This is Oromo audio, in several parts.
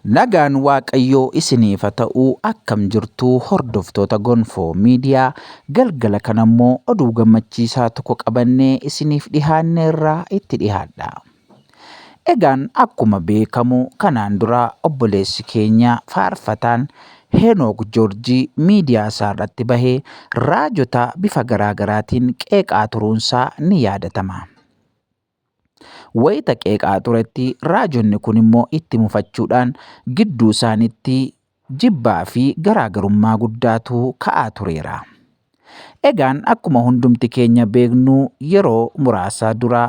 Nagaan Waaqayyoo isiniif haa ta'u akkam jirtuu hordoftoota Gonfoo Miidiyaa galgala kanammoo oduu gammachiisaa tokko qabannee isiniif dhihaanneerraa itti dhihaadha. Egaan akkuma beekamu kanaan dura obboleessi keenya faarfataan Henook Joorjii miidiyaa isaarratti bahee raajota bifa garaagaraatiin qeeqaa turuunsaa ni yaadatama. Wayita qeeqaa turetti raajonni kun immoo itti mufachuudhaan gidduu isaanitti jibbaa fi garaagarummaa guddaatu ka'aa tureera. Egaan akkuma hundumti keenya beeknu yeroo muraasa dura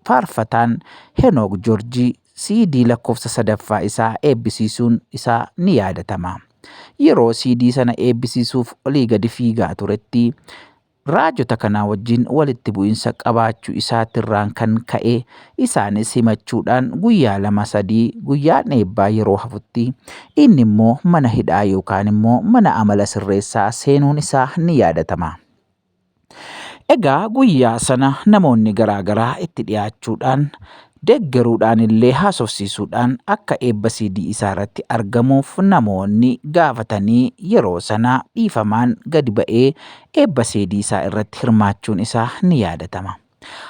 faarfataan Henook Joorjii CD lakkoofsa 3ffaa isaa eebbisiisuun isaa ni yaadatama. Yeroo CD sana eebbisiisuuf olii gadi fiigaa turetti raajota kanaa wajjin walitti bu'insa qabaachuu isaatirraan kan ka'e isaanis himachuudhaan guyyaa 2-3 guyyaan eebbaa yeroo hafutti inni immoo mana hidhaa yookaan immoo mana amala sirreessaa seenuun isaa ni yaadatama. Egaa guyyaa sana namoonni garaagaraa itti dhiyaachuudhaan deeggaruudhaan illee haasofsiisuudhaan akka eebba CD isaa irratti argamuuf namoonni gaafatanii yeroo sana dhiifamaan gadi ba'ee eebba CD isaa irratti hirmaachuun isaa ni yaadatama.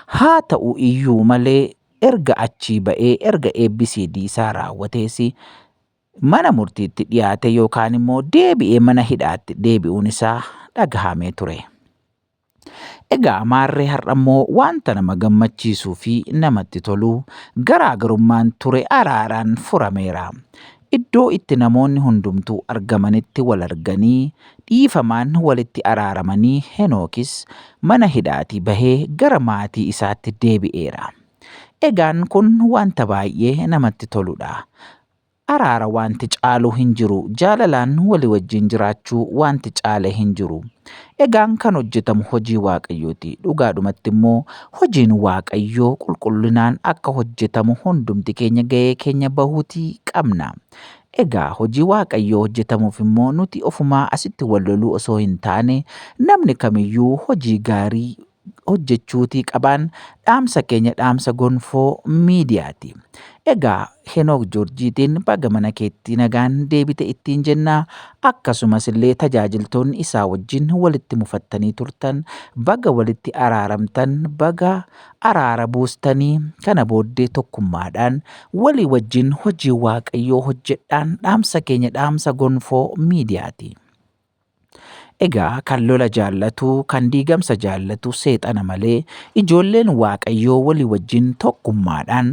Haa ta'u iyyuu malee erga achii ba'ee erga eebbi CD isaa raawwatees mana murtiitti dhiyaate yookaan immoo deebi'ee mana hidhaatti deebi'uun isaa dhagahamee ture. Egaa maarree har'ammoo wanta nama gammachiisuu fi namatti tolu garaagarummaan ture araaraan furameera. Iddoo itti namoonni hundumtuu argamanitti wal arganii dhiifamaan walitti araaramanii Henookis mana hidhaatii bahee gara maatii isaatti deebi'eera. Egaan kun wanta baay'ee namatti toludha. Araara wanti caalu hin jiru, jaalalaan walii wajjin jiraachuu wanti caale hin jiru. Egaan kan hojjetamu hojii Waaqayyooti. Dhugaadhumatti immoo hojiin Waaqayyoo qulqullinaan akka hojjetamu hundumti keenya gahee keenya bahuutii qabna. Egaa hojii Waaqayyoo hojjetamuuf immoo nuti ofumaa asitti wal loluu osoo hin taane namni kamiyyuu hojii gaarii hojjechuutii qabaan dhaamsa keenya dhaamsa Gonfoo Miidiyaati. Egaa Henook Joorjiitiin baga mana keetti nagaan deebite ittiin jennaa. Akkasumas illee tajaajiltoonni isaa wajjin walitti mufattanii turtan baga walitti araaramtan baga araara buustanii kana booddee tokkummaadhaan walii wajjin hojii Waaqayyoo hojjedhaan dhaamsa keenya dhaamsa Gonfoo Miidiyaati. Egaa kan lola jaallatu kan diigamsa jaallatu seexana malee ijoolleen Waaqayyoo walii wajjin tokkummaadhaan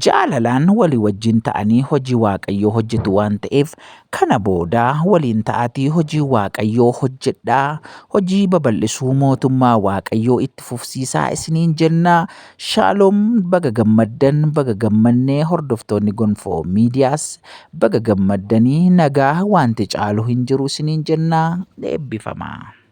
jaalalaan walii wajjin ta'anii hojii Waaqayyoo hojjetu waan ta'eef kana booda waliin ta'atii hojii Waaqayyoo hojjedhaa. Hojii babal'isuu mootummaa Waaqayyoo itti fufsiisaa isiniin jennaa. Shaaloom baga gammaddan baga gammannee hordoftoonni Gonfoo Miidiyaas baga gammaddanii nagaa wanti caalu hin jiru isiniin jennaa. Eebbifamaa.